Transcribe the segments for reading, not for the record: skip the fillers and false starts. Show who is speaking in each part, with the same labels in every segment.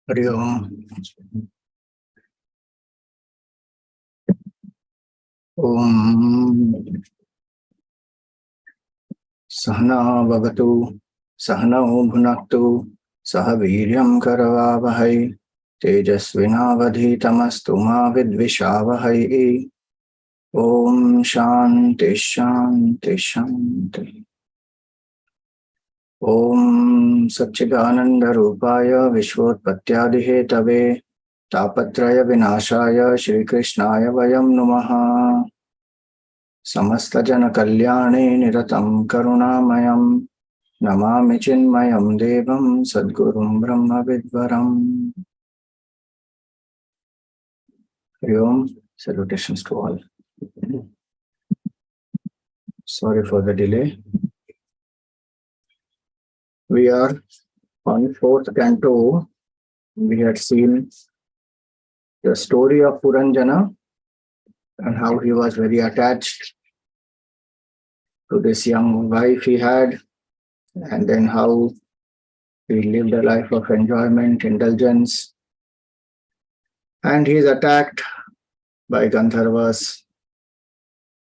Speaker 1: Hari Om. Om Sahana Bhavatu Sahana Bhunaktu Saha Viryam Karavavahai Tejasvinavadhitamastu ma vidvishavahai. Om Shanti Shanti Shanti. Om Satchidananda Rupaya Vishvotpattyadihetave Tapatraya Vinashaya Shri Krishnaya Vayam Namaha. समस्त जन कल्याणे निरतं करुणामयं नमामि चिन्मयं देवं सद्गुरुं ब्रह्म विद्वरम्. Hari Om. Salutations to all. Sorry for the delay. We are on fourth canto. We had seen the story of Puranjana and how he was very attached to this young wife he had, and then how he lived a life of enjoyment, indulgence, and he is attacked by Gandharvas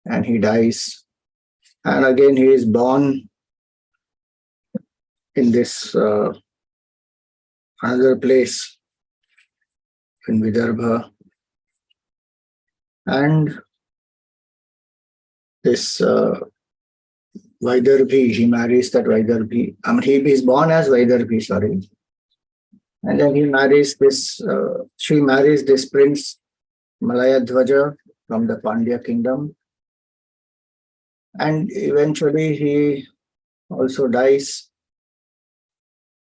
Speaker 1: and he dies, and again he is born in this another place in Vidarbha, and this Vaidarbhi, he marries that Vaidarbhi. He is born as Vaidarbhi, sorry. And then he marries this, she marries this prince, Malayadhvaja, from the Pandya kingdom. And eventually he also dies.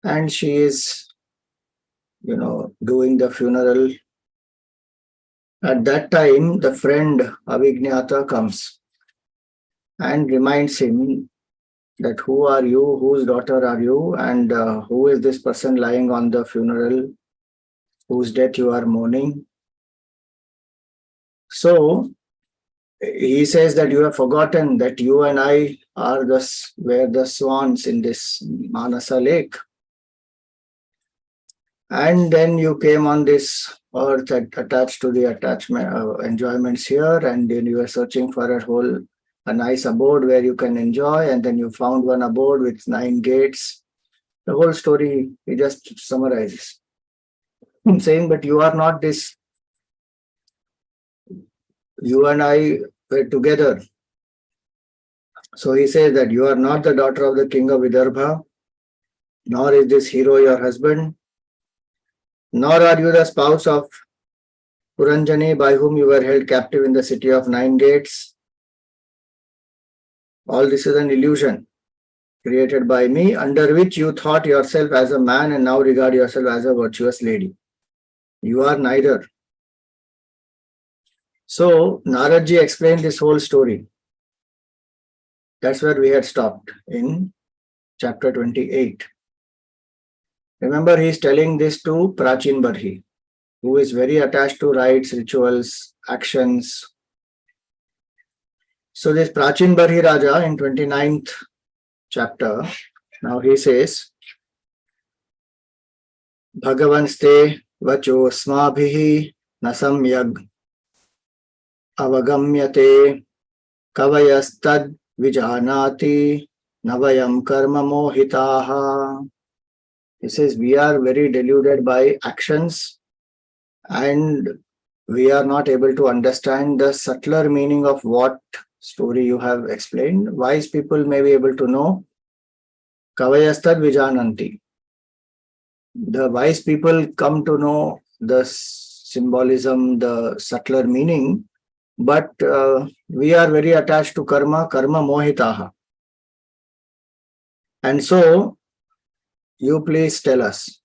Speaker 1: And she is, doing the funeral. At that time, the friend Avijñata comes and reminds him that who are you, whose daughter are you, and who is this person lying on the funeral, whose death you are mourning. So he says that you have forgotten that you and I were the swans in this Manasa lake. And then you came on this earth attached to the attachment enjoyments here, and then you were searching for a nice abode where you can enjoy, and then you found one abode with 9 gates. The whole story he just summarizes. I'm saying, but you are not this. You and I were together. So he says that you are not the daughter of the king of Vidarbha, nor is this hero your husband, nor are you the spouse of Puranjani by whom you were held captive in the city of 9 gates. All this is an illusion created by me, under which you thought yourself as a man and now regard yourself as a virtuous lady. You are neither. So Naradji explained this whole story. That's where we had stopped in chapter 28. Remember, he is telling this to Prachinabarhi, who is very attached to rites, rituals, actions. So this Prachinabarhi Raja in 29th chapter, now he says, Bhagavanste vacho smabhihi nasamyag avagamyate kavayastad vijanati navayam karma mohitaha. He says, we are very deluded by actions and we are not able to understand the subtler meaning of what story you have explained. Wise people may be able to know. Kavayastad vijananti. The wise people come to know the symbolism, the subtler meaning, but we are very attached to karma mohitaha. And so, you please tell us,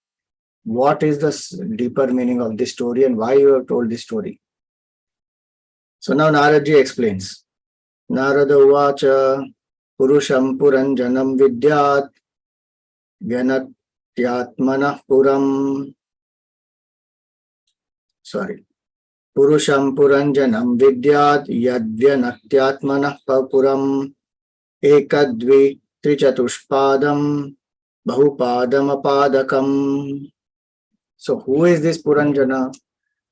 Speaker 1: what is the deeper meaning of this story and why you have told this story? So now Naradji explains. Narada uvacha purusham puranjanam vidyat vyanatyatmanah puram. Purusham puranjanam vidyat yadvyanatyatmanah puram ekadvi trichatushpadam Bahupadam apadakam. So who is this Puranjana?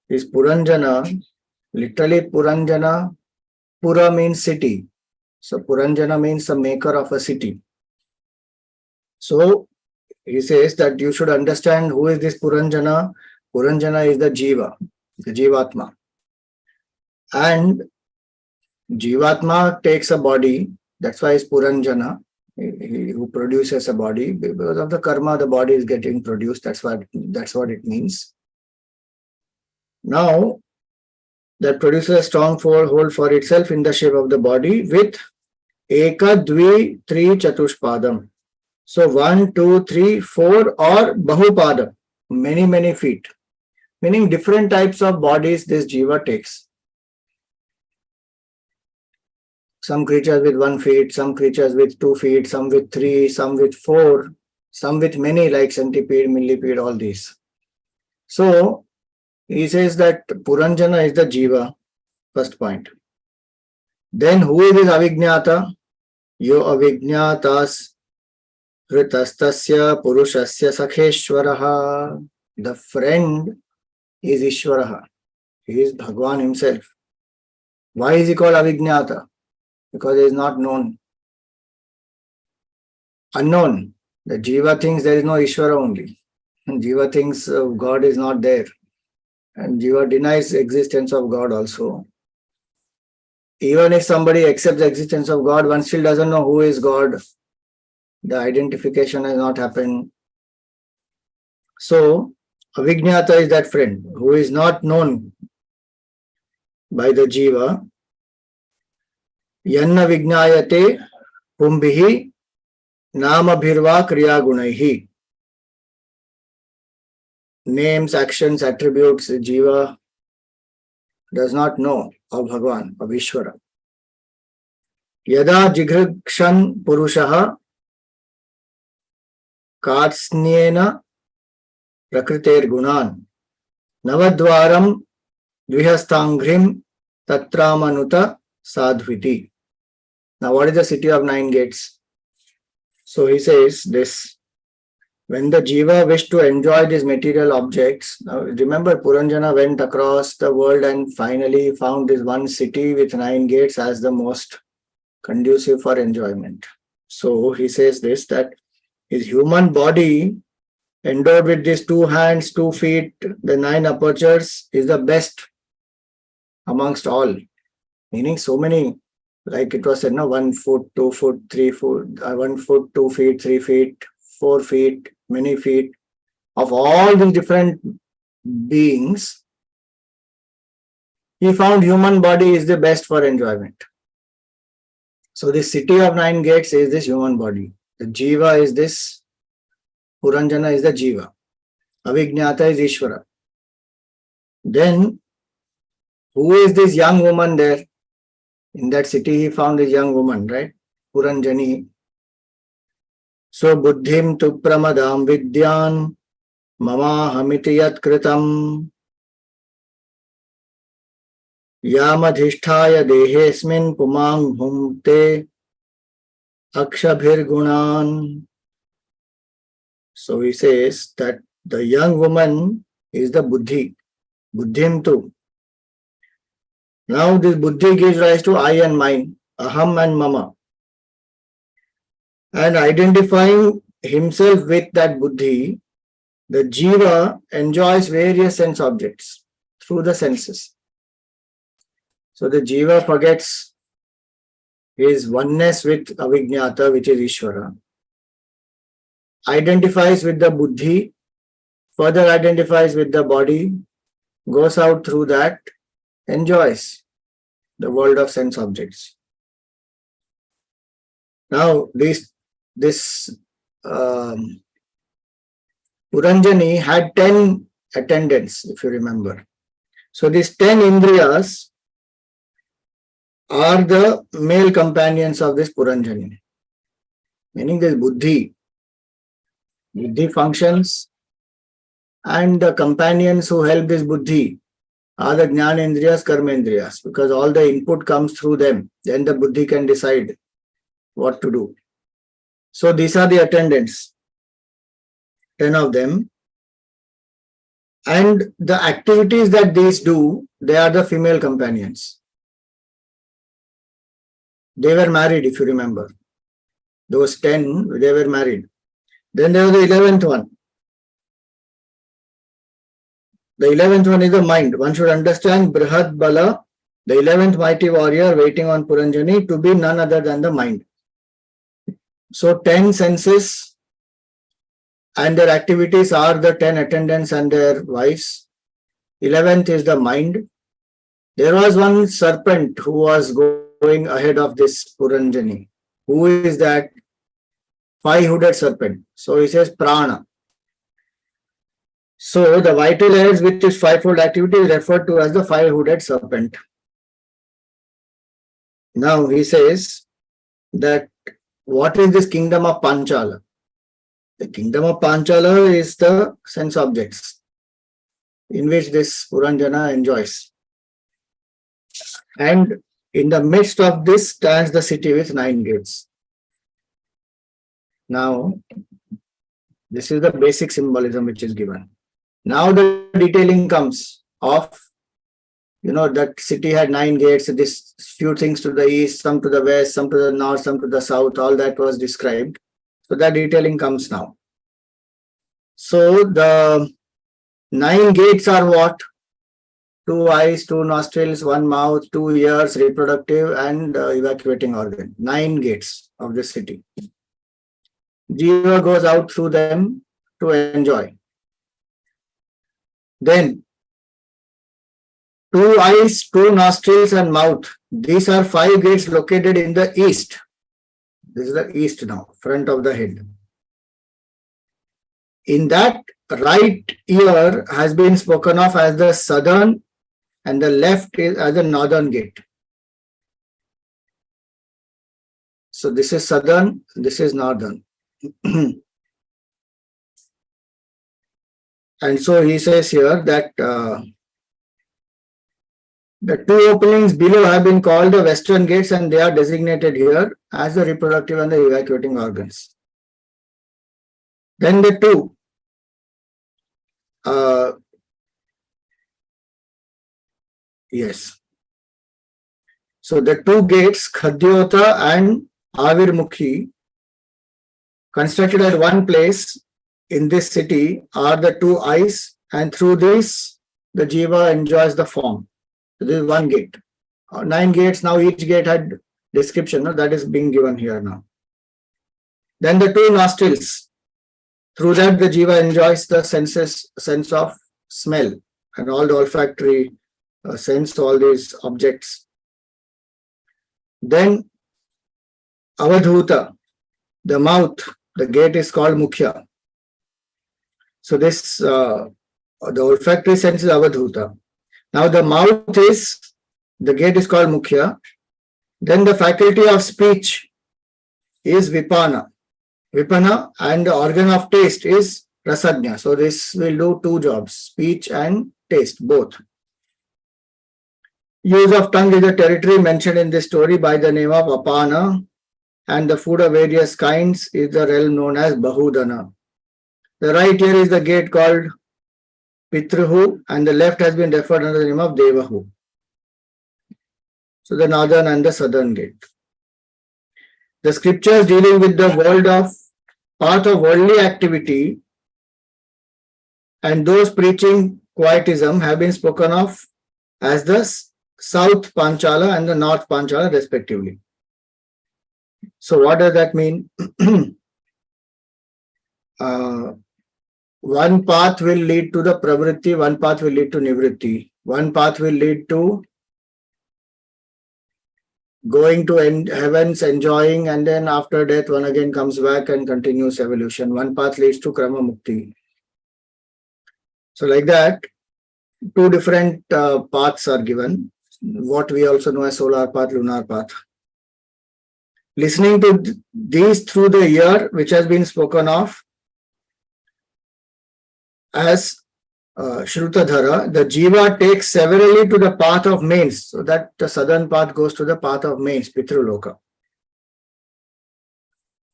Speaker 1: This Puranjana, literally Puranjana, Pura means city. So Puranjana means the maker of a city. So he says that you should understand who is this Puranjana. Puranjana is the Jiva, the Jivatma. And Jivatma takes a body, that's why it's Puranjana, he who produces a body. Because of the karma, the body is getting produced. That's what it means. Now, that produces a strong hold for itself in the shape of the body with Eka, Dvi, Tri, Chatushpadam. So 1, 2, 3, 4 or Bahupadam, many feet. Meaning different types of bodies this Jiva takes. Some creatures with 1 feet, some creatures with 2 feet, some with 3, some with 4, some with many like centipede, millipede, all these. So he says that Puranjana is the Jiva, first point. Then who is this Avijñāta? Yo Avijñātas Hritastasya Purushasya Sakheshwaraha. The friend is Ishwaraha. He is Bhagwan himself. Why is he called Avijñāta? Because he is not known. Unknown. The Jiva thinks there is no Ishvara only. And Jiva thinks God is not there. And Jiva denies existence of God also. Even if somebody accepts the existence of God, one still doesn't know who is God. The identification has not happened. So, Avijñāta is that friend who is not known by the Jiva. Yanna Vijñāyate Pumbihi Nama Bhirva Kriya Gunaihi. Names, actions, attributes, Jiva does not know of Bhagwan, of Ishvara. Yada Jighrikshan Purushaha Katsnyena Prakriter Gunan Navadvaram Dvihastangrim Tatramanuta Sadhviti. Now, what is the city of 9 gates? So he says this. When the Jiva wished to enjoy these material objects, now remember Puranjana went across the world and finally found this one city with 9 gates as the most conducive for enjoyment. So he says this, that his human body endowed with these 2 hands, 2 feet, the 9 apertures is the best amongst all. Meaning so many, like it was said, 1 foot, 2 foot, 3 foot, 1 foot, 2 feet, 3 feet, 4 feet, many feet, of all these different beings, he found human body is the best for enjoyment. So this city of 9 gates is this human body. The Jiva is this, Puranjana is the Jiva. Avijñāta is Ishvara. Then, who is this young woman there? In that city he found this young woman, right? Puranjani. So buddhim tu pramadam vidyan mama hamiti yat kritam yamadhisthaya dehesmin pumang humte akshabhir gunan. So he says that the young woman is the buddhi, buddhim tu. Now this buddhi gives rise to I and mine, aham and mama. And identifying himself with that buddhi, the jiva enjoys various sense objects through the senses. So the jiva forgets his oneness with Avijñāta, which is Ishvara, identifies with the buddhi, further identifies with the body, goes out through that, enjoys the world of sense objects. Now, this Puranjani had 10 attendants, if you remember. So these 10 Indriyas are the male companions of this Puranjani. Meaning this Buddhi functions, and the companions who help this Buddhi are the Jnanendriyas, Karmendriyas, because all the input comes through them. Then the Buddhi can decide what to do. So these are the attendants, 10 of them. And the activities that these do, they are the female companions. They were married, if you remember. Those 10, they were married. Then there was the 11th one. The 11th one is the mind. One should understand Brihad Bala, the 11th mighty warrior waiting on Puranjani, to be none other than the mind. So 10 senses and their activities are the 10 attendants and their wives. 11th is the mind. There was one serpent who was going ahead of this Puranjani. Who is that? Five-hooded serpent. So he says prana. So the vital airs with its fivefold activity is referred to as the five-hooded serpent. Now he says that what is this kingdom of Panchala? The kingdom of Panchala is the sense objects in which this Puranjana enjoys. And in the midst of this stands the city with 9 gates. Now, this is the basic symbolism which is given. Now the detailing comes of, that city had 9 gates, this few things to the east, some to the west, some to the north, some to the south, all that was described. So that detailing comes now. So the 9 gates are what? 2 eyes, 2 nostrils, 1 mouth, 2 ears, reproductive and evacuating organ. 9 gates of the city. Jiva goes out through them to enjoy. Then 2 eyes, 2 nostrils and mouth. These are 5 gates located in the east. This is the east now, front of the head. In that, right ear has been spoken of as the southern and the left is as the northern gate. So this is southern, this is northern. And so he says here that the 2 openings below have been called the western gates and they are designated here as the reproductive and the evacuating organs. Then the 2 yes. So the 2 gates, Khadyota and Avirmukhi, constructed at one place in this city, are the 2 eyes, and through this the jiva enjoys the form. So this is 1 gate. 9 gates, now each gate had description, that is being given here now. Then the 2 nostrils, through that the jiva enjoys the sense of smell and all the olfactory sense, all these objects. Then Avadhuta, the mouth, the gate is called Mukhya. So this, the olfactory sense is Avadhuta. Now the mouth is, the gate is called Mukhya. Then the faculty of speech is Vipana. Vipana, and the organ of taste is Rasajna. So this will do 2 jobs, speech and taste, both. Use of tongue is a territory mentioned in this story by the name of Apana, and the food of various kinds is the realm known as Bahudana. The right ear is the gate called Pitruhu, and the left has been referred under the name of Devahu. So the northern and the southern gate. The scriptures dealing with the world of path of worldly activity and those preaching quietism have been spoken of as the South Panchala and the North Panchala respectively. So what does that mean? One path will lead to the pravritti, one path will lead to nivritti. One path will lead to going to heavens, enjoying, and then after death one again comes back and continues evolution. One path leads to Krama Mukti. So like that, 2 different paths are given, what we also know as solar path, lunar path. Listening to these through the ear, which has been spoken of as Shrutadhara, the jiva takes severally to the path of mains, so that the southern path goes to the path of mains, Pitruloka.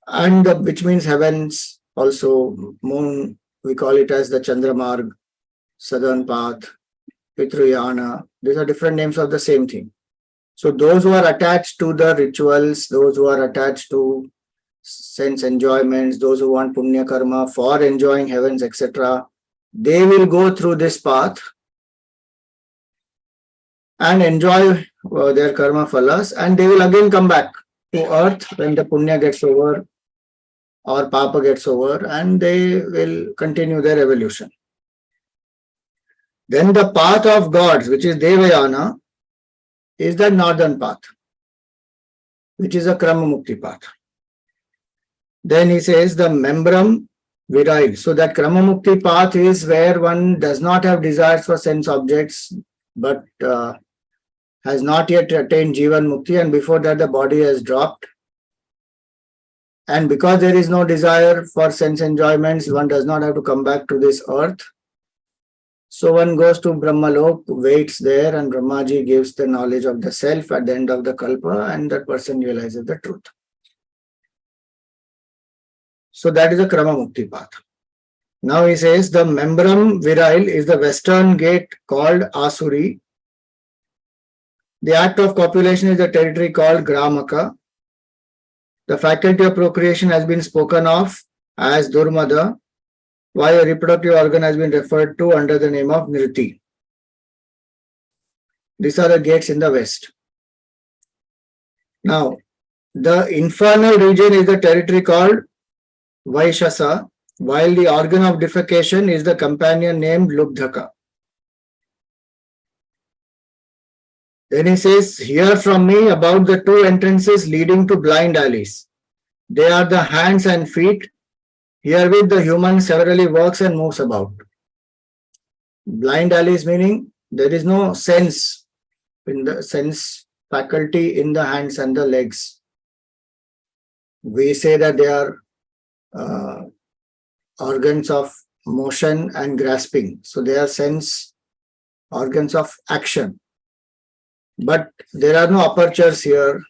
Speaker 1: And which means heavens, also moon, we call it as the Chandramarg. southern path, Pitruyana. These are different names of the same thing. So those who are attached to the rituals, those who are attached to sense enjoyments, those who want punya karma for enjoying heavens, etc., they will go through this path and enjoy their karma phalas, and they will again come back to earth when the punya gets over or papa gets over, and they will continue their evolution. Then the path of gods, which is Devayana, is the northern path, which is a Krama Mukti path. Then he says the membrum virile. So that Krama Mukti path is where one does not have desires for sense objects, but has not yet attained Jivan Mukti, and before that the body has dropped. And because there is no desire for sense enjoyments, one does not have to come back to this earth. So one goes to Brahmalok, waits there, and Brahmaji gives the knowledge of the self at the end of the kalpa, and that person realizes the truth. So that is the Krama Mukti path. Now he says the membrum virile is the western gate called Asuri. The act of copulation is the territory called Gramaka. The faculty of procreation has been spoken of as Durmada, while a reproductive organ has been referred to under the name of Nirti. These are the gates in the west. Now, the infernal region is the territory called Vaishasa, while the organ of defecation is the companion named Lubdhaka. Then he says, hear from me about the two entrances leading to blind alleys. They are the hands and feet. Herewith the human severally works and moves about. Blind alleys meaning there is no sense in the sense faculty in the hands and the legs. We say that they are organs of motion and grasping. So they are sense organs of action. But there are no apertures here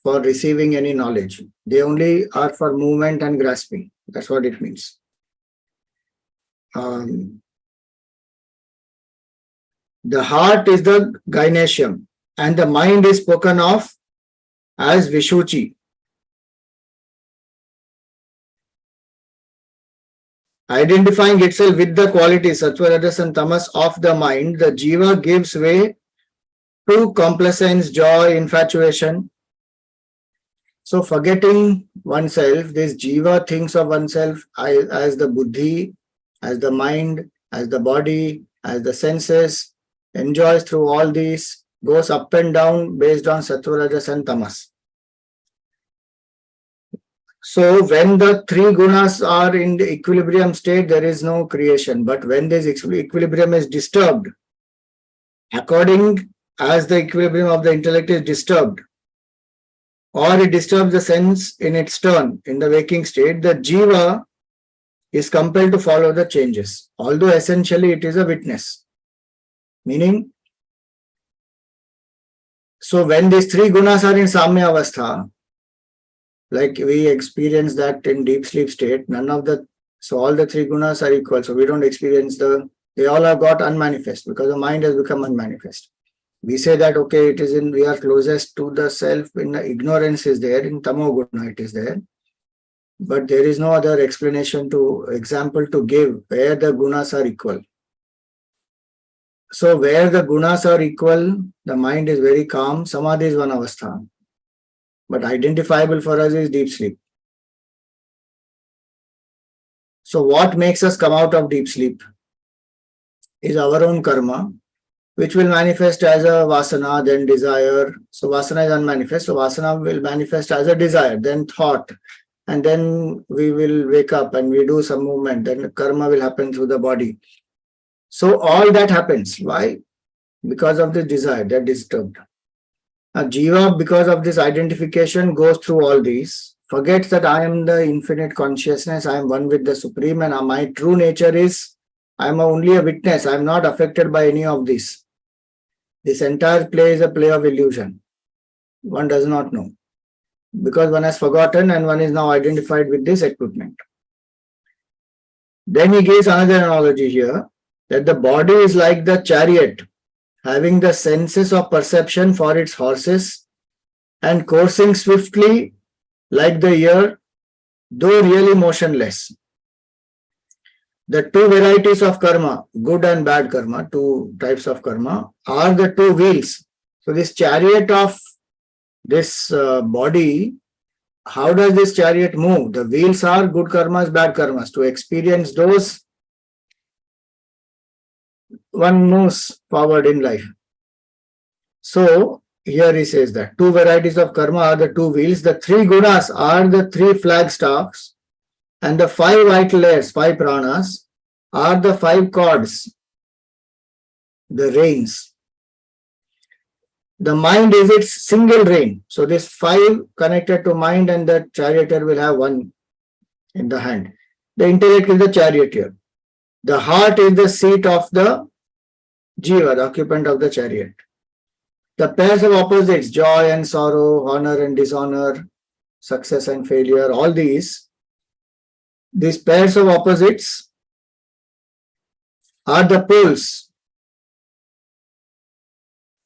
Speaker 1: for receiving any knowledge. They only are for movement and grasping. That's what it means. The heart is the gynecium, and the mind is spoken of as Vishuchi. Identifying itself with the qualities Sattva, Rajas and Tamas of the mind, the Jiva gives way to complacence, joy, infatuation. So forgetting oneself, this Jiva thinks of oneself as the Buddhi, as the mind, as the body, as the senses, enjoys through all these, goes up and down based on Sattva, Rajas and Tamas. So when the three gunas are in the equilibrium state, there is no creation. But when this equilibrium is disturbed, according as the equilibrium of the intellect is disturbed, or it disturbs the sense in its turn in the waking state, the jiva is compelled to follow the changes, although essentially it is a witness. Meaning, so when these three gunas are in samya avastha, like we experience that in deep sleep state, so all the three gunas are equal. So we don't experience they all have got unmanifest because the mind has become unmanifest. We say that, okay, we are closest to the self in the ignorance is there, in tamo guna it is there. But there is no other example to give where the gunas are equal. So where the gunas are equal, the mind is very calm, samadhi is one avastha. But identifiable for us is deep sleep. So what makes us come out of deep sleep is our own karma, which will manifest as a vasana, then desire. So vasana is unmanifest. So vasana will manifest as a desire, then thought. And then we will wake up and we do some movement. Then karma will happen through the body. So all that happens. Why? Because of the desire that is disturbed. Now jiva, because of this identification, goes through all these, forgets that I am the infinite consciousness, I am one with the Supreme, and my true nature is, I am only a witness, I am not affected by any of this. This entire play is a play of illusion. One does not know. Because one has forgotten and one is now identified with this equipment. Then he gives another analogy here. that the body is like the chariot, having the senses of perception for its horses and coursing swiftly like the ear, though really motionless. The two varieties of karma, good and bad karma, two types of karma, are the two wheels. So this chariot of this body, how does this chariot move? The wheels are good karmas, bad karmas. To experience those, one moves forward in life. So here he says that two varieties of karma are the two wheels, the three gunas are the three flagstaffs, and the five vital layers, five pranas, are the five cords, the reins. The mind is its single rein. So this five connected to mind, and the charioteer will have one in the hand. The intellect is the charioteer. The heart is the seat of the jiva, the occupant of the chariot. The pairs of opposites, joy and sorrow, honor and dishonor, success and failure, all these pairs of opposites are the poles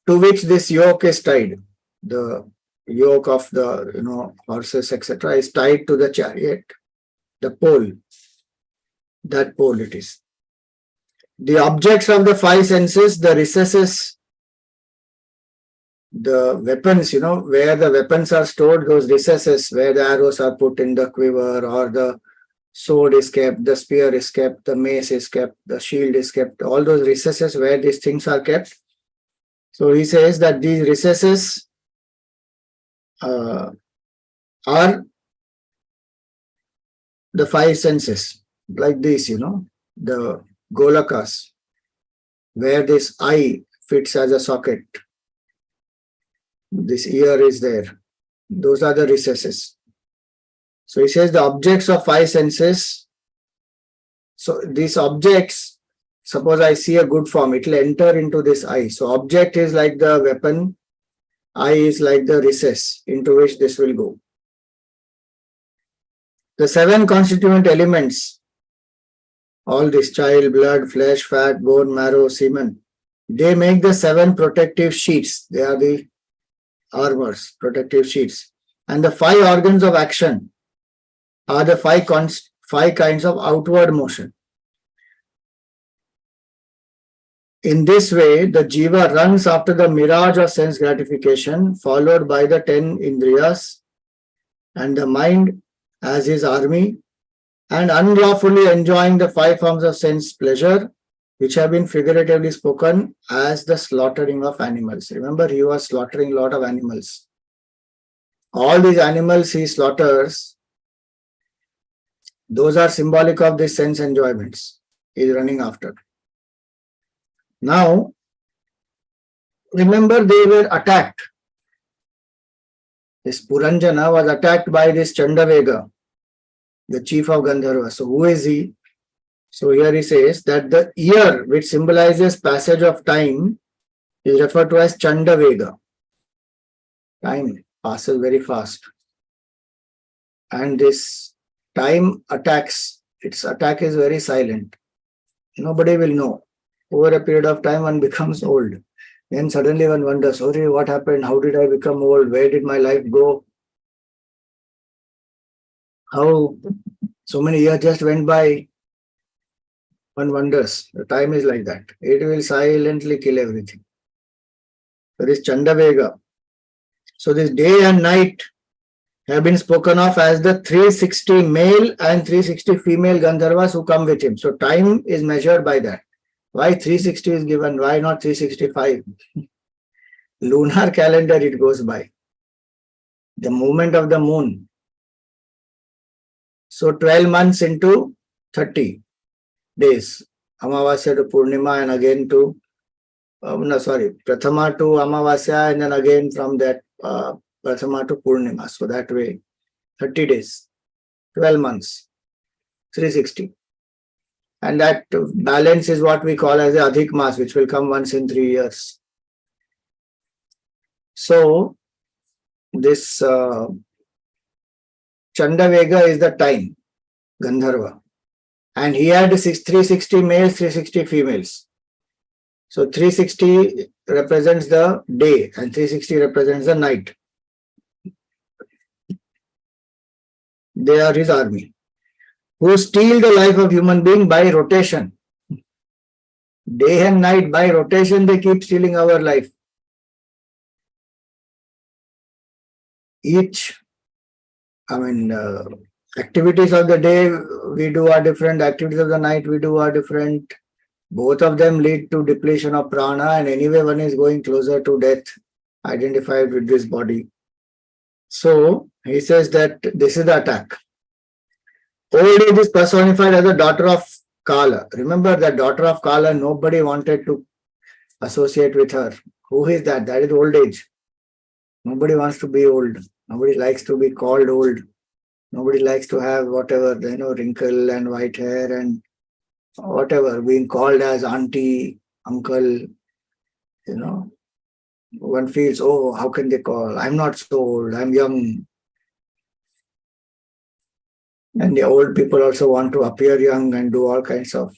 Speaker 1: to which this yoke is tied. The yoke of the horses, etc., is tied to the chariot. The pole, that pole it is. The objects of the five senses, the recesses, the weapons, where the weapons are stored, those recesses where the arrows are put in the quiver, or the sword is kept, the spear is kept, the mace is kept, the shield is kept, all those recesses where these things are kept. So he says that these recesses are the five senses, like this, the golakas, where this eye fits as a socket. This ear is there. Those are the recesses. So he says the objects of five senses. So these objects, suppose I see a good form, it will enter into this eye. So object is like the weapon, eye is like the recess into which this will go. The seven constituent elements, all this child, blood, flesh, fat, bone, marrow, semen, they make the seven protective sheets. They are the armors, protective sheets. And the five organs of action are the five kinds of outward motion. In this way, the jiva runs after the mirage of sense gratification, followed by the 10 indriyas, and the mind as his army, and unlawfully enjoying the five forms of sense pleasure, which have been figuratively spoken as the slaughtering of animals. Remember, he was slaughtering a lot of animals. All these animals he slaughters, those are symbolic of these sense enjoyments he is running after. Now, remember, they were attacked. This Puranjana was attacked by this Chandavega, the chief of Gandharva. So who is he? So here he says that the ear, which symbolizes passage of time, is referred to as Chandavega. Time passes very fast. And this time attacks, its attack is very silent. Nobody will know. Over a period of time, one becomes old. Then suddenly one wonders, oh, what happened? How did I become old? Where did my life go? How so many years just went by? One wonders. The time is like that. It will silently kill everything. So this Chandavega. So this day and night have been spoken of as the 360 male and 360 female Gandharvas who come with him. So time is measured by that. Why 360 is given? Why not 365? Lunar calendar it goes by. The movement of the moon. So 12 months into 30 days. Amavasya to Purnima, and again to, Prathama to Amavasya, and then again from that Prathama to Purnima. So that way, 30 days, 12 months, 360. And that balance is what we call as the Adhik Mas, which will come once in 3 years. So this Chandavega is the time, Gandharva. And he had 360 males, 360 females. So 360 represents the day and 360 represents the night. They are his army, who steal the life of human being by rotation. Day and night, by rotation, they keep stealing our life. Activities of the day we do are different, activities of the night we do are different. Both of them lead to depletion of prana, and anyway one is going closer to death, identified with this body. So he says that this is the attack. Old age is personified as the daughter of Kala. Remember that daughter of Kala, nobody wanted to associate with her. Who is that? That is old age. Nobody wants to be old. Nobody likes to be called old. Nobody likes to have whatever, wrinkle and white hair and whatever, being called as auntie, uncle, one feels, oh, how can they call? I'm not so old, I'm young. And the old people also want to appear young and do all kinds of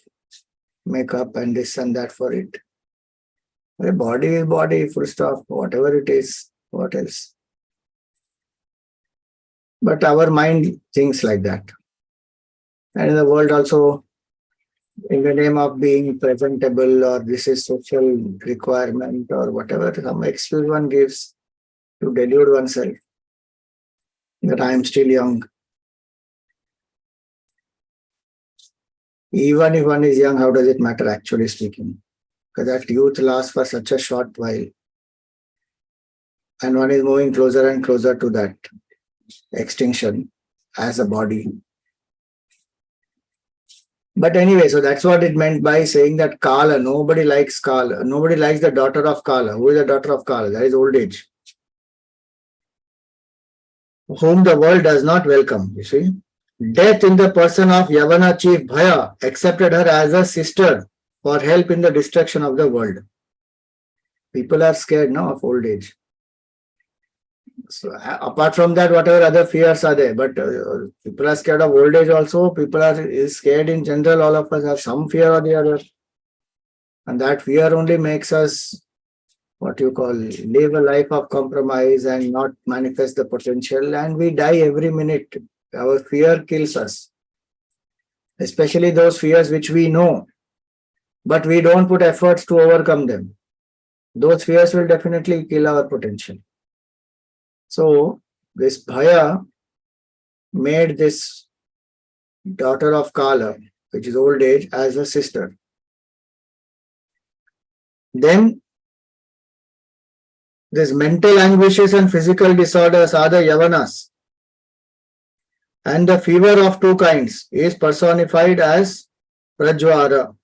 Speaker 1: makeup and this and that for it. The body is body, full stop, whatever it is, what else? But our mind thinks like that. And in the world also, in the name of being presentable, or this is social requirement, or whatever, some excuse one gives to delude oneself that I am still young. Even if one is young, how does it matter, actually speaking? Because that youth lasts for such a short while. And one is moving closer and closer to that extinction as a body. But anyway, so that's what it meant by saying that Kala, nobody likes Kala. Nobody likes the daughter of Kala. Who is the daughter of Kala? That is old age. Whom the world does not welcome, you see. Death in the person of Yavana chief Bhaya accepted her as a sister for help in the destruction of the world. People are scared now of old age. So apart from that, whatever other fears are there, but people are scared of old age also. People are scared in general. All of us have some fear or the other. And that fear only makes us, live a life of compromise and not manifest the potential. And we die every minute. Our fear kills us. Especially those fears which we know, but we don't put efforts to overcome them. Those fears will definitely kill our potential. So this Bhaya made this daughter of Kala, which is old age, as a sister. Then these mental anguishes and physical disorders are the Yavanas. And the fever of two kinds is personified as Prajvara.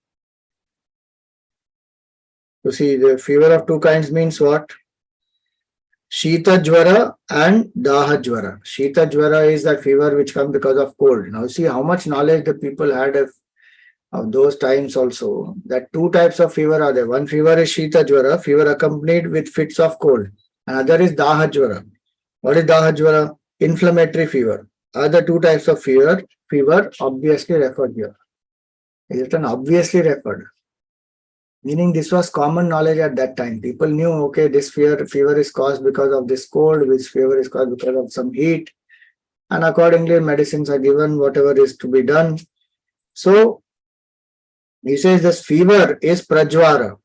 Speaker 1: You see, the fever of two kinds means what? Shita Jvara and Daha Jvara. Shita Jvara is that fever which comes because of cold. Now see how much knowledge the people had of those times also. That two types of fever are there. One fever is Shita Jvara, fever accompanied with fits of cold. Another is Daha Jvara. What is Daha Jvara? Inflammatory fever. Other two types of fever obviously referred here. Is written obviously referred. Meaning this was common knowledge at that time. People knew, okay, this fever is caused because of this cold, this fever is caused because of some heat. And accordingly, medicines are given, whatever is to be done. So, he says this fever is Prajvara,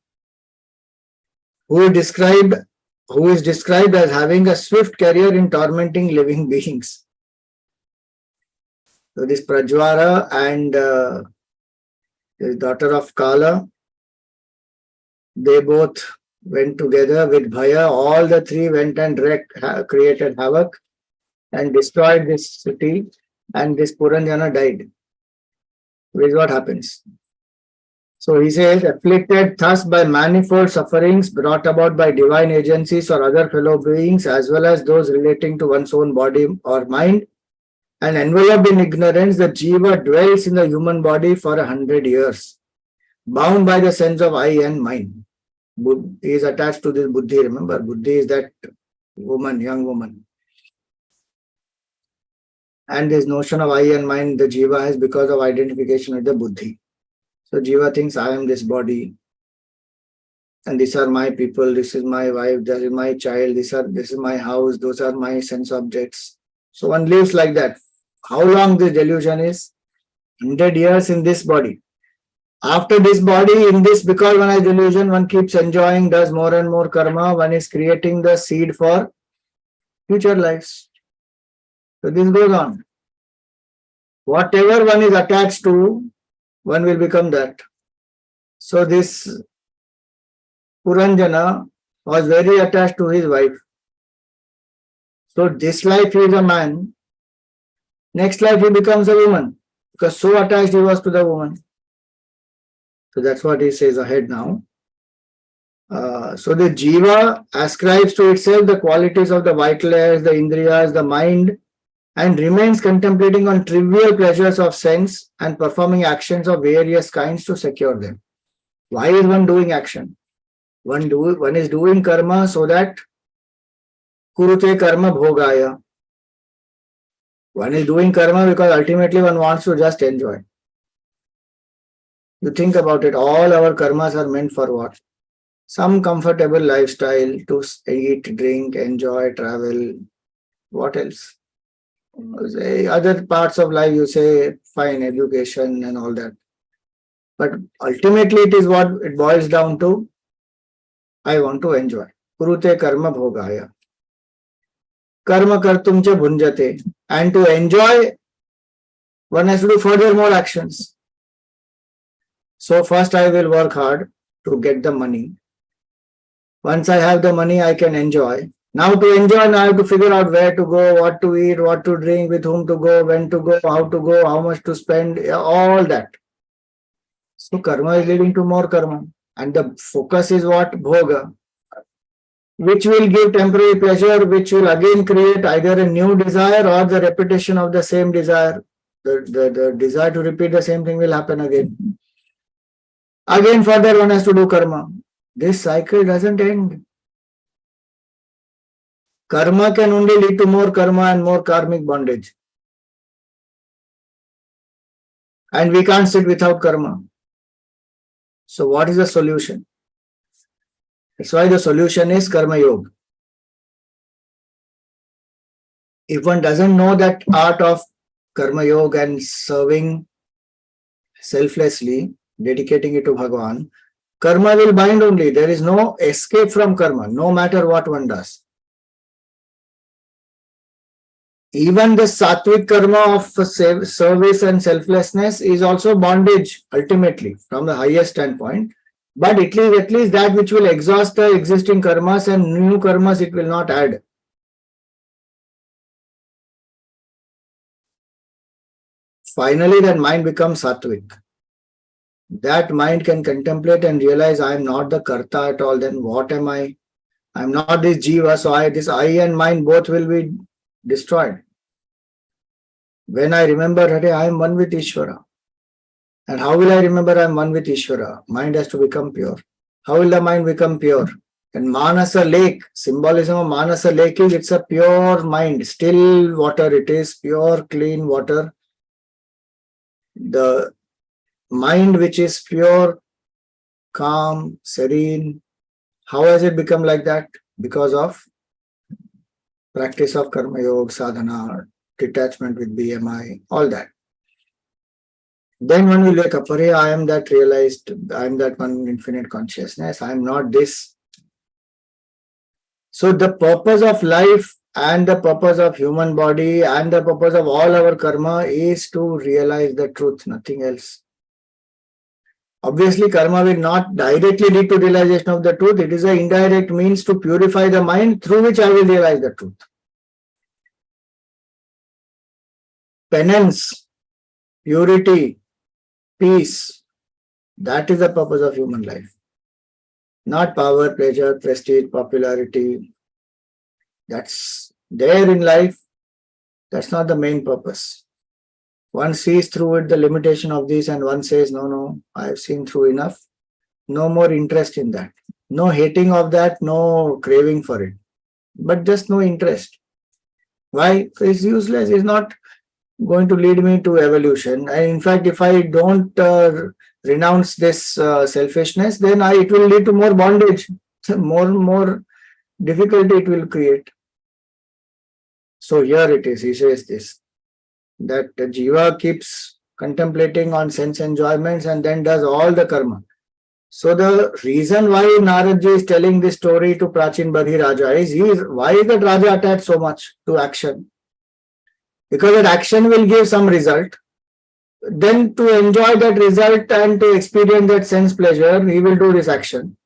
Speaker 1: who is described as having a swift career in tormenting living beings. So this Prajvara and the daughter of Kala, they both went together with Bhaya. All the three went and created havoc and destroyed this city, and this Puranjana died. This is what happens. So he says, afflicted thus by manifold sufferings brought about by divine agencies or other fellow beings, as well as those relating to one's own body or mind, and enveloped in ignorance, the Jiva dwells in the human body for 100 years, bound by the sense of I and mine. He is attached to this Buddhi. Remember, Buddhi is that woman, young woman. And this notion of I and mind, the jiva has because of identification with the buddhi. So jiva thinks I am this body, and these are my people, this is my wife, this is my child, this is my house, those are my sense objects. So one lives like that. How long this delusion is? 100 years in this body. After this body, in this, because one has delusion, one keeps enjoying, does more and more karma, one is creating the seed for future lives. So this goes on. Whatever one is attached to, one will become that. So this Puranjana was very attached to his wife. So this life he is a man, next life he becomes a woman, because so attached he was to the woman. So that's what he says ahead now. So the jiva ascribes to itself the qualities of the vital airs, the indriyas, the mind, and remains contemplating on trivial pleasures of sense and performing actions of various kinds to secure them. Why is one doing action? One is doing karma so that kurute karma bhogaya. One is doing karma because ultimately one wants to just enjoy. You think about it, all our karmas are meant for what? Some comfortable lifestyle, to eat, drink, enjoy, travel. What else? Other parts of life you say fine, education and all that. But ultimately it is what it boils down to. I want to enjoy. Kurute karma bhogaya. Karma kartum cha bhunjate. And to enjoy, one has to do further more actions. So first I will work hard to get the money. Once I have the money, I can enjoy. Now to enjoy, now I have to figure out where to go, what to eat, what to drink, with whom to go, when to go, how much to spend, all that. So karma is leading to more karma. And the focus is what? Bhoga. Which will give temporary pleasure, which will again create either a new desire or the repetition of the same desire. The desire to repeat the same thing will happen again. Again further one has to do karma. This cycle doesn't end. Karma can only lead to more karma and more karmic bondage. And we can't sit without karma. So what is the solution? That's why the solution is karma yoga. If one doesn't know that art of karma yoga and serving selflessly, dedicating it to Bhagavan, karma will bind only. There is no escape from karma, no matter what one does. Even the sattvic karma of service and selflessness is also bondage ultimately from the highest standpoint. But it is at least that which will exhaust the existing karmas, and new karmas it will not add. Finally, that mind becomes sattvic. That mind can contemplate and realize I am not the karta at all. Then what am I? I am not this jiva. So this I and mind both will be destroyed. When I remember that I am one with Ishvara. And how will I remember I am one with Ishvara? Mind has to become pure. How will the mind become pure? And Manasa lake, symbolism of Manasa lake is it's a pure mind, still water it is, pure clean water. The mind which is pure, calm, serene, how has it become like that? Because of practice of karma yoga, sadhana, detachment with BMI, all that. Then one will wake up, I am that realized, I am that one infinite consciousness, I am not this. So the purpose of life and the purpose of human body and the purpose of all our karma is to realize the truth, nothing else. Obviously, karma will not directly lead to realization of the truth. It is an indirect means to purify the mind through which I will realize the truth. Penance, purity, peace, that is the purpose of human life. Not power, pleasure, prestige, popularity. That's there in life. That's not the main purpose. One sees through it the limitation of this and one says, no, I have seen through enough. No more interest in that. No hating of that, no craving for it. But just no interest. Why? It's useless. It's not. going to lead me to evolution. And in fact, if I don't renounce this selfishness, then it will lead to more bondage, more difficulty it will create. So here it is, he says this, that the jiva keeps contemplating on sense enjoyments and then does all the karma. So the reason why Naradji is telling this story to Prachinabarhi Raja is, why is that Raja attached so much to action? Because that action will give some result. Then to enjoy that result and to experience that sense pleasure, he will do this action.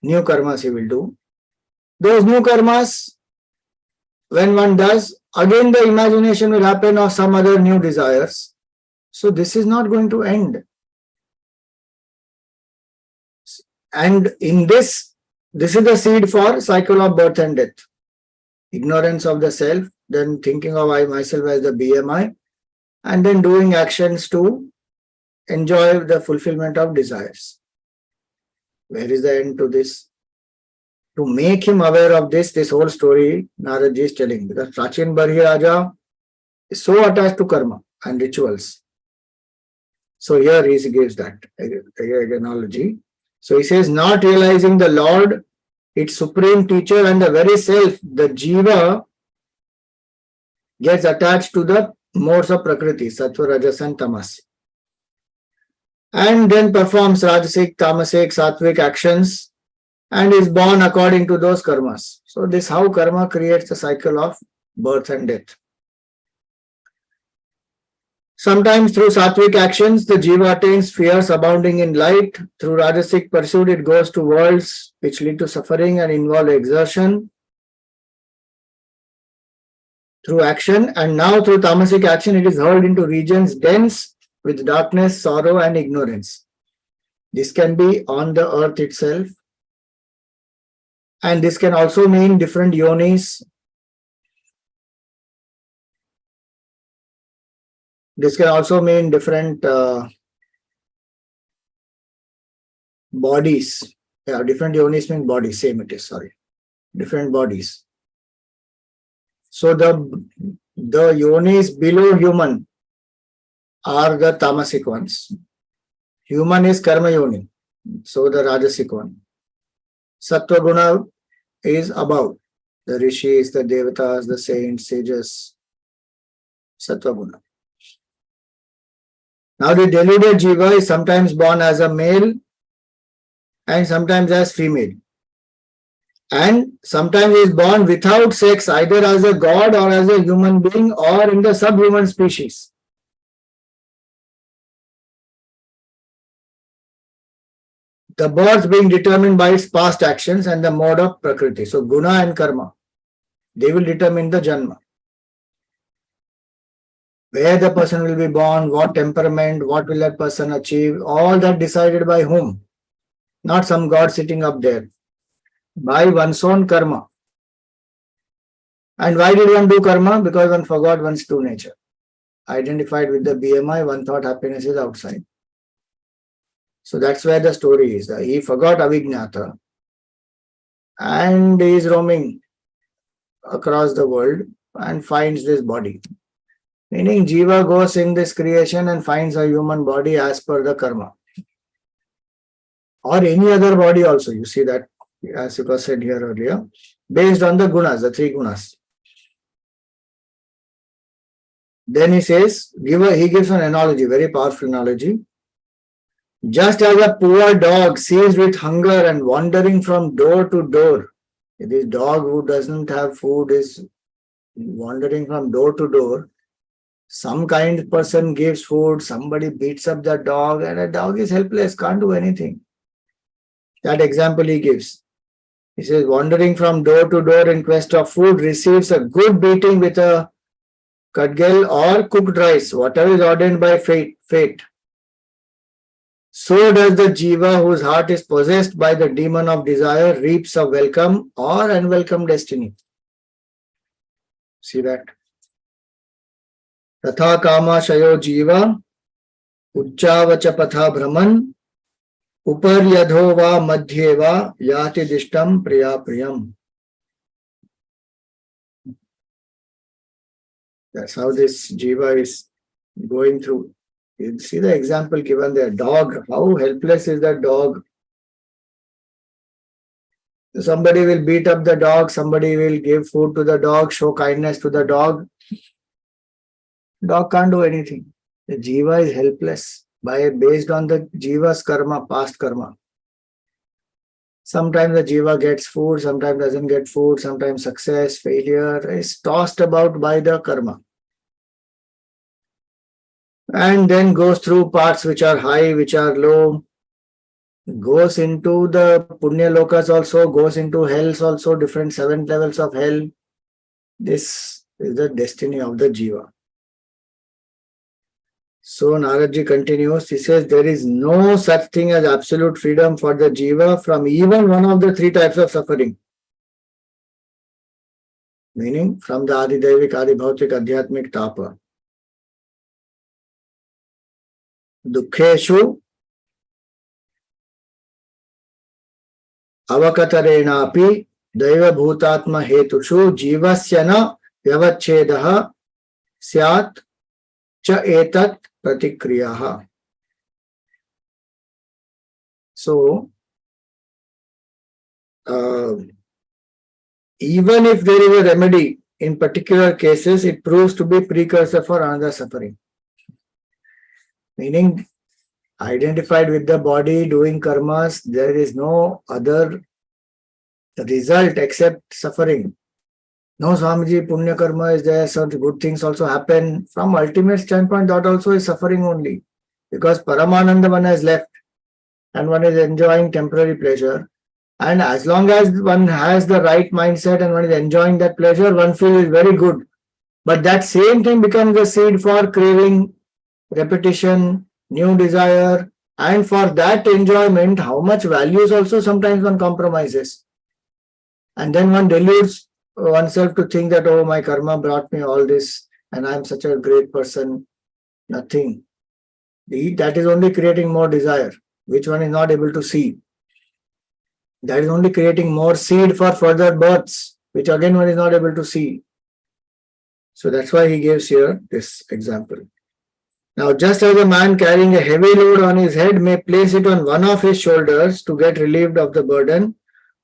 Speaker 1: New karmas he will do. Those new karmas, when one does, again the imagination will happen of some other new desires. So this is not going to end. And in this is the seed for cycle of birth and death. Ignorance of the self, then thinking of I myself as the BMI, and then doing actions to enjoy the fulfillment of desires. Where is the end to this? To make him aware of this whole story Naradji is telling, because Prachinabarhi Raja is so attached to karma and rituals. So here he gives that analogy. So he says, not realizing the Lord, its supreme teacher and the very self, the jiva gets attached to the modes of Prakriti, Sattva, Rajas and Tamas. And then performs Rajasic, Tamasic, Sattvic actions and is born according to those karmas. So this how karma creates the cycle of birth and death. Sometimes through sattvic actions, the jiva attains spheres abounding in light. Through Rajasic pursuit, it goes to worlds which lead to suffering and involve exertion through action. And now through tamasic action, it is hurled into regions dense with darkness, sorrow and ignorance. This can be on the earth itself. And this can also mean different yonis. This can also mean different bodies. Yeah, different yonis mean bodies, same it is, sorry. Different bodies. So the yonis below human are the tamasic ones. Human is karma yoni, so the rajasic one. Sattva guna is above. The rishis, the devatas, the saints, sages. Sattva guna. Now the deluded jiva is sometimes born as a male and sometimes as female. And sometimes is born without sex, either as a god or as a human being or in the subhuman species. The birth being determined by its past actions and the mode of Prakriti. So guna and karma, they will determine the janma. Where the person will be born, what temperament, what will that person achieve, all that decided by whom? Not some god sitting up there. By one's own karma. And why did one do karma? Because one forgot one's true nature. Identified with the BMI, one thought happiness is outside. So that's where the story is. He forgot Avijnata and he is roaming across the world and finds this body. Meaning jiva goes in this creation and finds a human body as per the karma. Or any other body also. You see that, as it was said here earlier, based on the gunas, the three gunas. Then he says, he gives an analogy, very powerful analogy. Just as a poor dog seized with hunger and wandering from door to door, this dog who doesn't have food is wandering from door to door. Some kind person gives food, somebody beats up the dog, and a dog is helpless, can't do anything. That example he gives. He says, wandering from door to door in quest of food, receives a good beating with a kadgal or cooked rice, whatever is ordained by fate. So does the jiva whose heart is possessed by the demon of desire reaps a welcome or unwelcome destiny. See that? Tatha kama shayo jiva uchchavacha patha brahman upar yadho va madhye va yati dishtam priya priyam. That's how this jiva is going through. You see the example given there. Dog, how helpless is that dog? Somebody will beat up the dog, somebody will give food to the dog, show kindness to the dog. Dog can't do anything. The jiva is helpless based on the jiva's karma, past karma. Sometimes the jiva gets food, sometimes doesn't get food, sometimes success, failure is tossed about by the karma. And then goes through parts which are high, which are low, goes into the punya lokas also, goes into hells also, different 7 levels of hell. This is the destiny of the jiva. So Naradji continues, he says, there is no such thing as absolute freedom for the jiva from even one of the 3 types of suffering. Meaning from the Adidevik, Adibhautik, Adhyatmik, Tapa. Dukkheshu avakatarenapi daiva bhutatma hetushu jivasya na vyavachchedaha syat cha etat pratikriyaha. So, even if there is a remedy, in particular cases, it proves to be precursor for another suffering. Meaning, identified with the body, doing karmas, there is no other result except suffering. No, Swamiji, punya karma is there, some good things also happen. From ultimate standpoint, that also is suffering only. Because Paramananda one has left and one is enjoying temporary pleasure. And as long as one has the right mindset and one is enjoying that pleasure, one feels very good. But that same thing becomes a seed for craving, repetition, new desire, and for that enjoyment, how much values also sometimes one compromises. And then one deludes oneself to think that, oh, my karma brought me all this and I am such a great person. Nothing. That is only creating more desire, which one is not able to see. That is only creating more seed for further births, which again one is not able to see. So that's why he gives here this example. Now, just as a man carrying a heavy load on his head may place it on one of his shoulders to get relieved of the burden,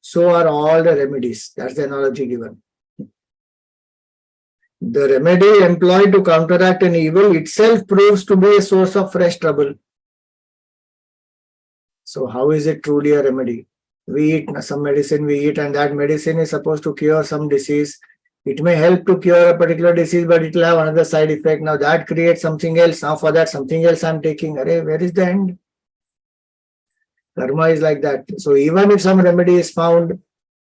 Speaker 1: so are all the remedies. That's the analogy given. The remedy employed to counteract an evil itself proves to be a source of fresh trouble. So how is it truly a remedy? We eat some medicine, and that medicine is supposed to cure some disease. It may help to cure a particular disease, but it will have another side effect. Now that creates something else. Now for that something else I'm taking. Where is the end? Karma is like that. So even if some remedy is found,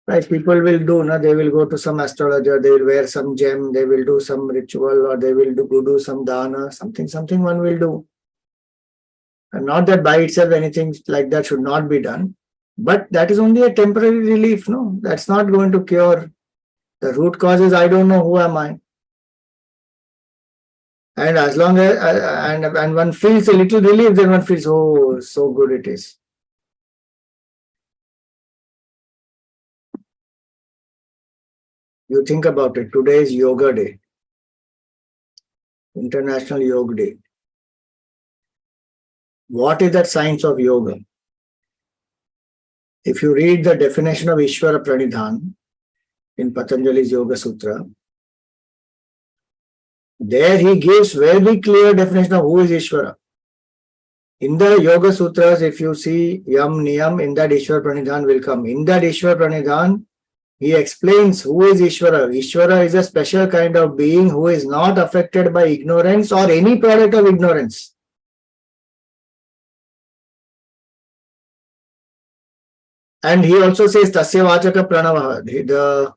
Speaker 1: right, people will do, they will go to some astrologer, they will wear some gem, they will do some ritual, or they will do some dana, something one will do. And not that by itself anything like that should not be done, but that is only a temporary relief. No, that's not going to cure. The root cause is I don't know who am I. And as long as and one feels a little relief, then one feels, oh, so good it is. You think about it. Today is Yoga Day, International Yoga Day. What is that science of yoga? If you read the definition of Ishvara Pranidhan in Patanjali's Yoga Sutra, there he gives very clear definition of who is Ishvara. In the Yoga Sutras, if you see Yam Niyam, in that Ishvara Pranidhan will come. In that Ishvara Pranidhan, he explains who is Ishvara. Ishvara is a special kind of being who is not affected by ignorance or any product of ignorance. And he also says Tasya Vachaka Pranava. The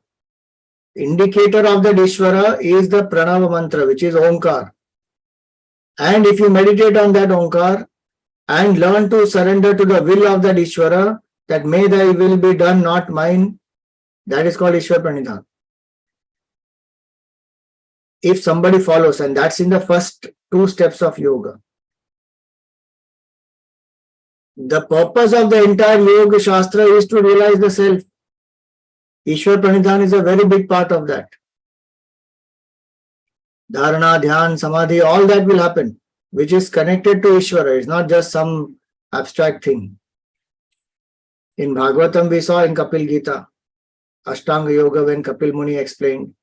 Speaker 1: indicator of that Ishvara is the Pranava mantra, which is Omkar. And if you meditate on that Omkar and learn to surrender to the will of that Ishvara, that may thy will be done, not mine, that is called Ishvara Pranidhan. If somebody follows, and that's in the first 2 steps of yoga. The purpose of the entire Yoga Shastra is to realize the self. Ishvara Pranidhan is a very big part of that. Dharana, Dhyan, Samadhi, all that will happen, which is connected to Ishvara. It's not just some abstract thing. In Bhagavatam, we saw in Kapil Gita, Ashtanga Yoga, when Kapil Muni explained,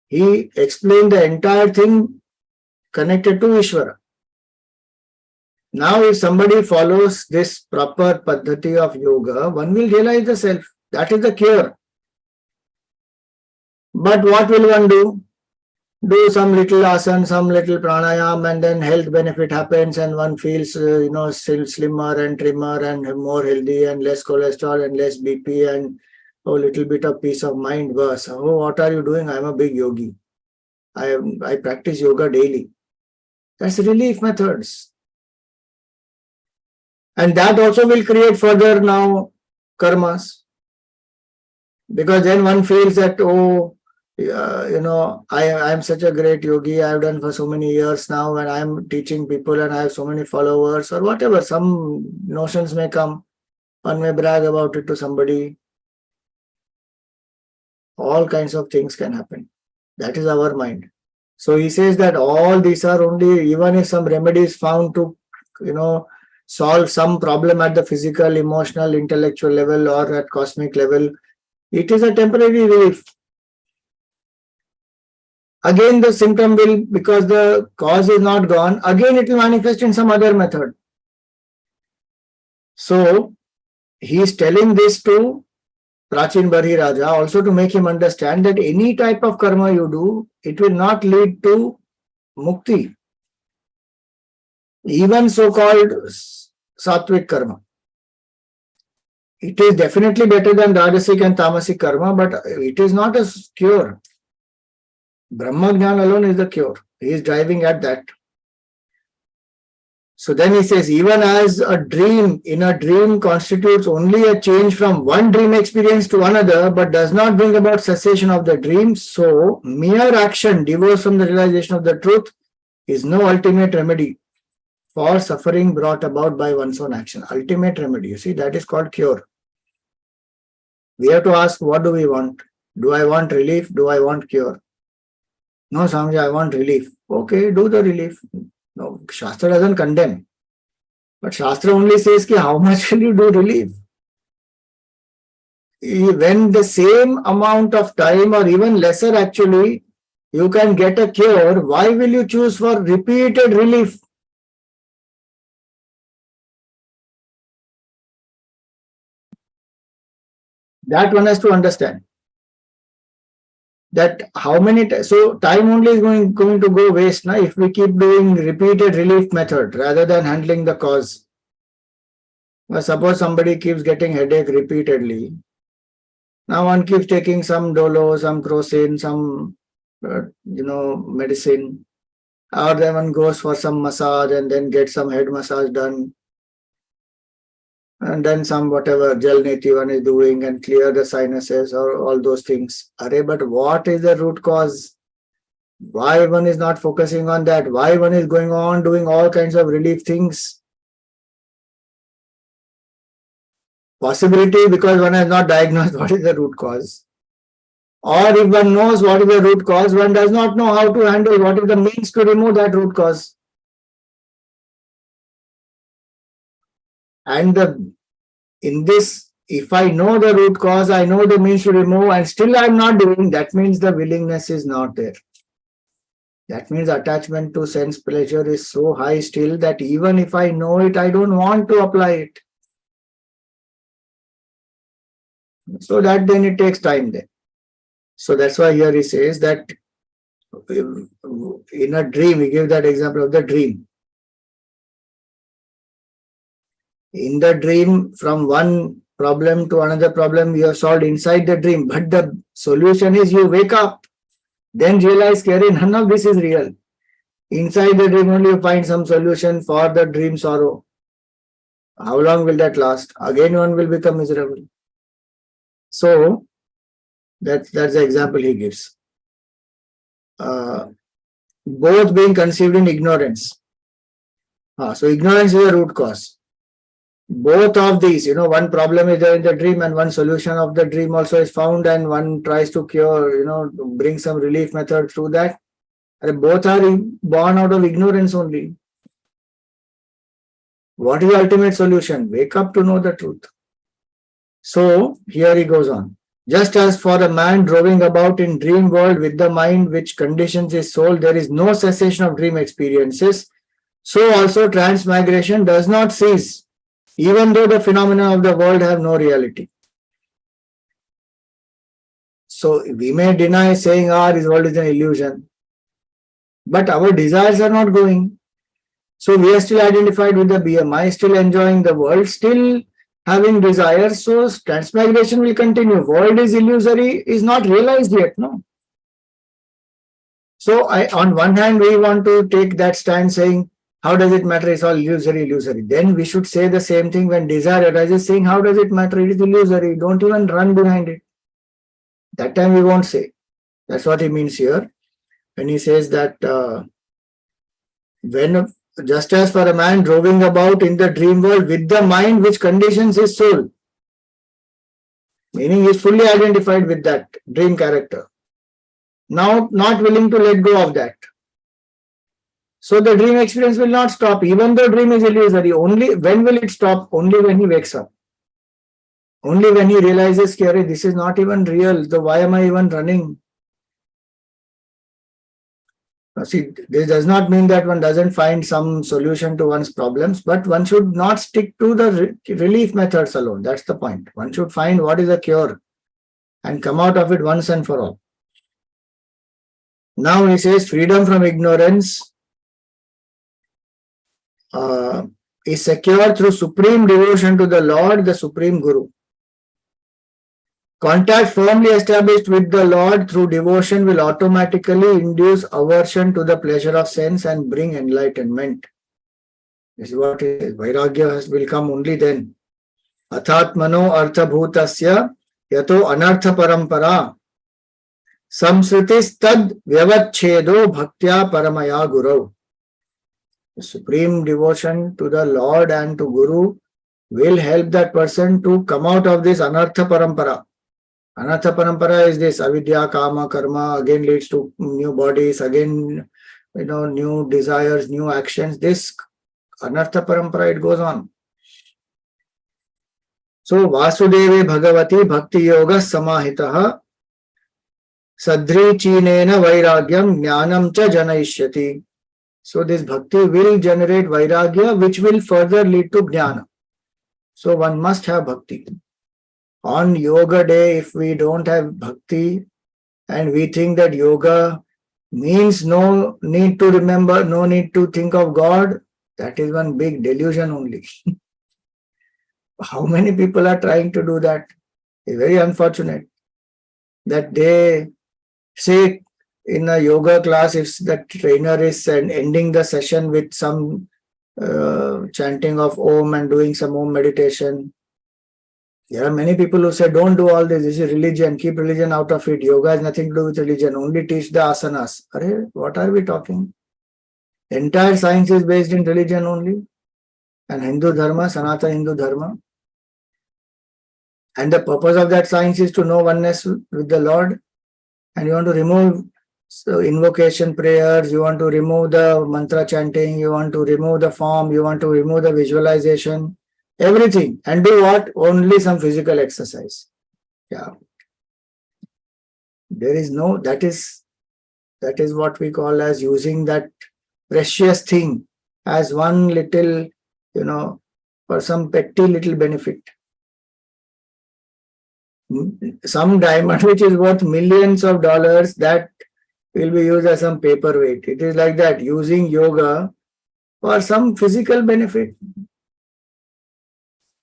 Speaker 1: he explained the entire thing connected to Ishvara. Now, if somebody follows this proper paddhati of yoga, one will realize the self. That is the cure. But what will one do? Do some little asana, some little pranayam, and then health benefit happens, and one feels, slimmer and trimmer and more healthy and less cholesterol and less BP and a little bit of peace of mind. Bas, oh, what are you doing? I'm a big yogi. I practice yoga daily. That's relief methods. And that also will create further now karmas. Because then one feels that, I am such a great yogi, I have done for so many years now, and I am teaching people and I have so many followers or whatever. Some notions may come. One may brag about it to somebody. All kinds of things can happen. That is our mind. So he says that all these are only, even if some remedy is found to, solve some problem at the physical, emotional, intellectual level or at cosmic level, it is a temporary relief. Again, the symptom will, because the cause is not gone, again it will manifest in some other method. So, he is telling this to Prachinabarhi Raja also to make him understand that any type of karma you do, it will not lead to mukti. Even so-called sattvic karma. It is definitely better than rajasic and tamasic karma, but it is not a cure. Brahma Jnana alone is the cure. He is driving at that. So then he says, even as a dream in a dream constitutes only a change from one dream experience to another, but does not bring about cessation of the dream, so mere action divorced from the realization of the truth is no ultimate remedy for suffering brought about by one's own action. Ultimate remedy, you see, that is called cure. We have to ask, what do we want? Do I want relief? Do I want cure? No, Swamiji, I want relief. Okay, do the relief. No, Shastra doesn't condemn. But Shastra only says ki how much will you do relief? When the same amount of time or even lesser actually, you can get a cure, why will you choose for repeated relief? That one has to understand. That how many so time only is going to go waste now if we keep doing repeated relief method rather than handling the cause. Well, suppose somebody keeps getting headache repeatedly. Now one keeps taking some dolo, some crocin, some medicine, or then one goes for some massage and then get some head massage done. And then some whatever gel neti one is doing and clear the sinuses or all those things. But what is the root cause? Why one is not focusing on that? Why one is going on doing all kinds of relief things? Possibility because one has not diagnosed what is the root cause. Or if one knows what is the root cause, one does not know how to handle what is the means to remove that root cause. And in this, if I know the root cause, I know the means to remove, and still I am not doing, that means the willingness is not there. That means attachment to sense pleasure is so high still that even if I know it, I don't want to apply it. So that then it takes time then. So that's why here he says that in a dream, we give that example of the dream. In the dream, from one problem to another problem, you have solved inside the dream. But the solution is you wake up, then realize, Karen, none of this is real. Inside the dream only you find some solution for the dream sorrow. How long will that last? Again one will become miserable. So, that's the example he gives. Both being conceived in ignorance. So ignorance is the root cause. Both of these, one problem is there in the dream and one solution of the dream also is found and one tries to cure, bring some relief method through that. Both are born out of ignorance only. What is the ultimate solution? Wake up to know the truth. So here he goes on. Just as for a man roving about in dream world with the mind which conditions his soul, there is no cessation of dream experiences, so also transmigration does not cease, even though the phenomena of the world have no reality. So we may deny saying, this world is an illusion, but our desires are not going. So we are still identified with the BMI, still enjoying the world, still having desires. So transmigration will continue. World is illusory, is not realized yet, no. So on one hand, we want to take that stand saying, how does it matter? It's all illusory, illusory. Then we should say the same thing when desire arises, saying, how does it matter? It is illusory. Don't even run behind it. That time we won't say. That's what he means here. When he says that when just as for a man roving about in the dream world with the mind which conditions his soul, meaning he is fully identified with that dream character, now not willing to let go of that. So the dream experience will not stop, even though dream is illusory. Only when will it stop? Only when he wakes up. Only when he realizes, this is not even real, so why am I even running? See, this does not mean that one doesn't find some solution to one's problems, but one should not stick to the relief methods alone. That's the point. One should find what is the cure and come out of it once and for all. Now he says freedom from ignorance is secured through supreme devotion to the Lord, the Supreme Guru. Contact firmly established with the Lord through devotion will automatically induce aversion to the pleasure of sense and bring enlightenment. This is what it is. Vairagya will come only then. Athatmano arthabhutasya yato anartha parampara samsritis tad vyavachchedo bhaktya paramaya guru. The supreme devotion to the Lord and to Guru will help that person to come out of this anartha parampara. Anartha parampara is this avidya, kama, karma, again leads to new bodies, again, new desires, new actions. This anartha parampara, it goes on. So, Vasudeve Bhagavati Bhakti Yoga Samahitaha Sadri Chinena Vairagyam Jnanam Cha Janayishyati. So, this bhakti will generate vairagya, which will further lead to jnana. So, one must have bhakti. On yoga day, if we don't have bhakti and we think that yoga means no need to remember, no need to think of God, that is one big delusion only. How many people are trying to do that? It's very unfortunate that they say in a yoga class, if the trainer is ending the session with some chanting of Om and doing some Om meditation. There are many people who say, don't do all this is religion, keep religion out of it. Yoga has nothing to do with religion, only teach the asanas. What are we talking? Entire science is based in religion only. And Hindu Dharma, Sanatana Hindu Dharma. And the purpose of that science is to know oneness with the Lord. And you want to remove invocation prayers, you want to remove the mantra chanting, you want to remove the form, you want to remove the visualization. Everything. And do what? Only some physical exercise. Yeah. There is no, that is what we call as using that precious thing as one little, for some petty little benefit. Some diamond which is worth millions of dollars, that will be used as some paperweight. It is like that, using yoga for some physical benefit.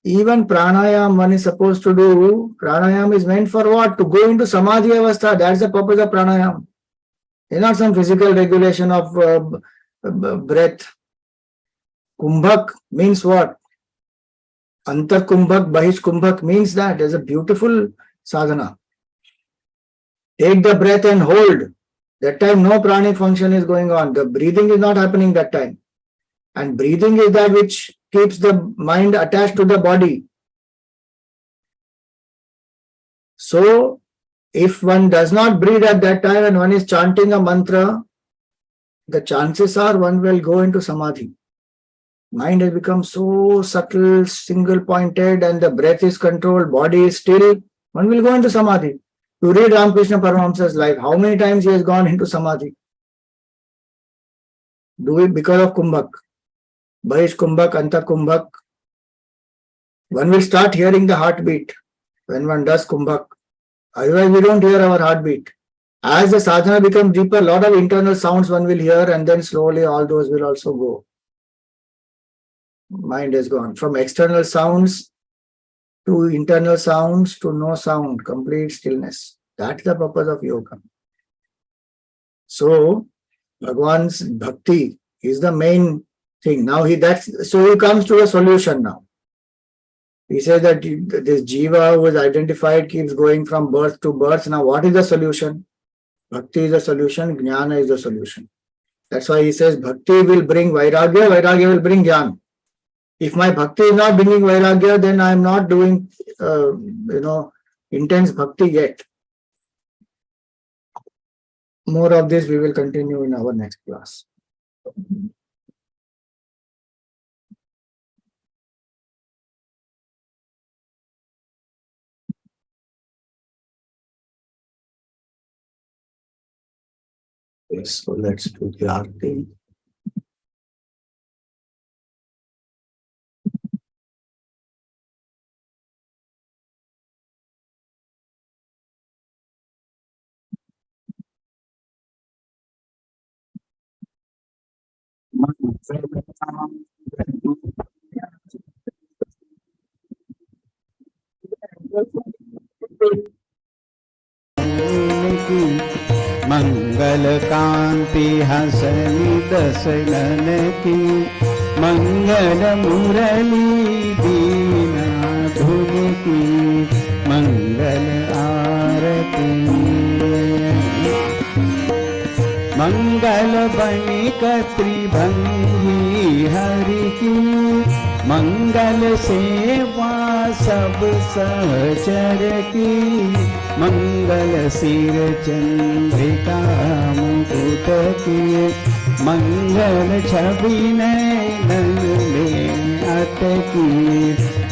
Speaker 1: Even pranayam one is supposed to do. Pranayam is meant for what? To go into samadhi avastha. That's the purpose of pranayam. It's not some physical regulation of breath. Kumbhak means what? Antar kumbhak, bahish kumbhak means that. There's a beautiful sadhana. Take the breath and hold. That time no pranic function is going on. The breathing is not happening that time. And breathing is that which keeps the mind attached to the body. So, if one does not breathe at that time and one is chanting a mantra, the chances are one will go into samadhi. Mind has become so subtle, single pointed, and the breath is controlled, body is still. One will go into samadhi. You read Ramakrishna Paramahamsa's life. How many times he has gone into samadhi? Do it because of Kumbhak. Bahish Kumbhak, Anta Kumbhak. One will start hearing the heartbeat when one does Kumbhak. Otherwise, we don't hear our heartbeat. As the sadhana becomes deeper, a lot of internal sounds one will hear, and then slowly all those will also go. Mind is gone. From external sounds to internal sounds to no sound, complete stillness. That's the purpose of yoga. So, Bhagwan's bhakti is the main thing. Now he comes to a solution now. He says that this jiva who is identified keeps going from birth to birth. Now, what is the solution? Bhakti is the solution, jnana is the solution. That's why he says bhakti will bring vairagya, vairagya will bring jnana. If my bhakti is not bringing vairagya, then I am not doing, intense bhakti yet. More of this we will continue in our next class. Yes, so let's do the arti.
Speaker 2: मंगल कांति हसनी दसनन की मंगल मुरली दीना धुन की मंगल आरती मंगल बनिक त्रिभंगी हरि की मंगल सेवा सब सहचर की मंगल सिर चंद्रिका मुकुट की मंगल छवि नयन में अटकी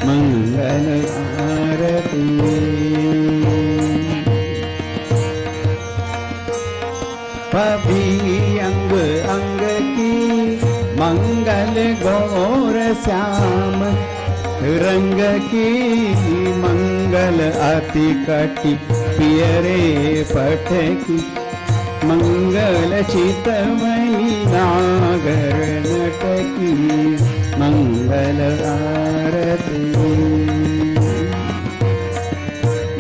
Speaker 2: मंगल आरती पभी अंग अंग की मंगल गौर श्याम रंग की मंगल अति कटि पियरे पट की मंगल चितमणि नागर नट की मंगल आरती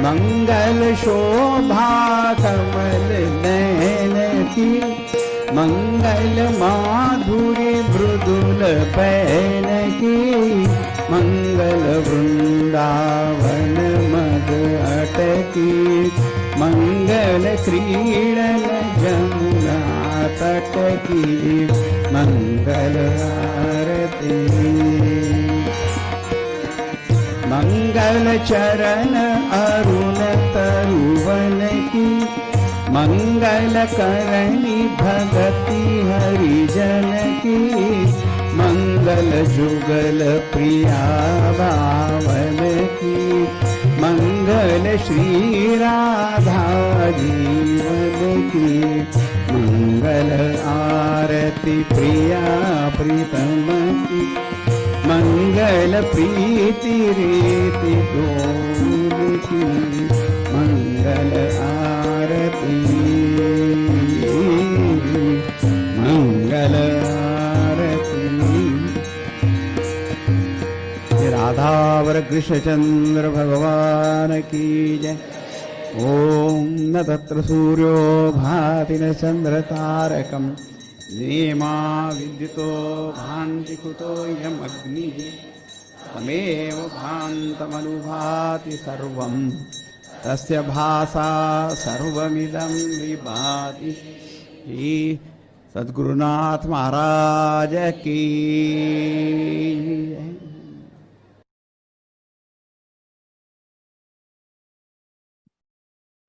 Speaker 2: मंगल शोभा कमल नयन की मंगल माधुरी मृदुल पैन की मंगल वृंदावन मद अटकी मंगल क्रीडन जमुना तट की मंगल आरती मंगल चरण अरुण तरुवन की मंगल करणी भगति हरिजन की मंगल जुगल प्रिया बावन की मंगल श्री राधा जीवन की मंगल आरती प्रिया प्रीतम की मंगल प्रीति रीति डोल की मंगल आरती मंगल आरती राधावर कृष्णचंद्र भगवान की जय। ओम न तत्र सूर्यो भाति न चंद्र तारकम् नेमा विद्युतो भान्ति कुतो यमग्निः तमेव भान्तमनुभाति सर्वं तस्य भासा सर्वमिदं विभाति। सद्गुरुनाथ महाराज की।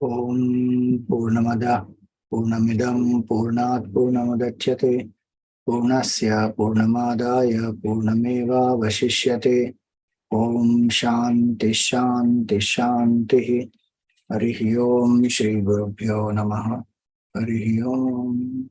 Speaker 1: Om Purnamada पूर्णमिदं पूर्णात् पूर्णमुदच्यते पूर्णस्य पूर्णमादाय पूर्णमेवावशिष्यते। ओम शांति शांति शांति। हरि ओम श्री गुरुभ्यो नमः। हरि ओम।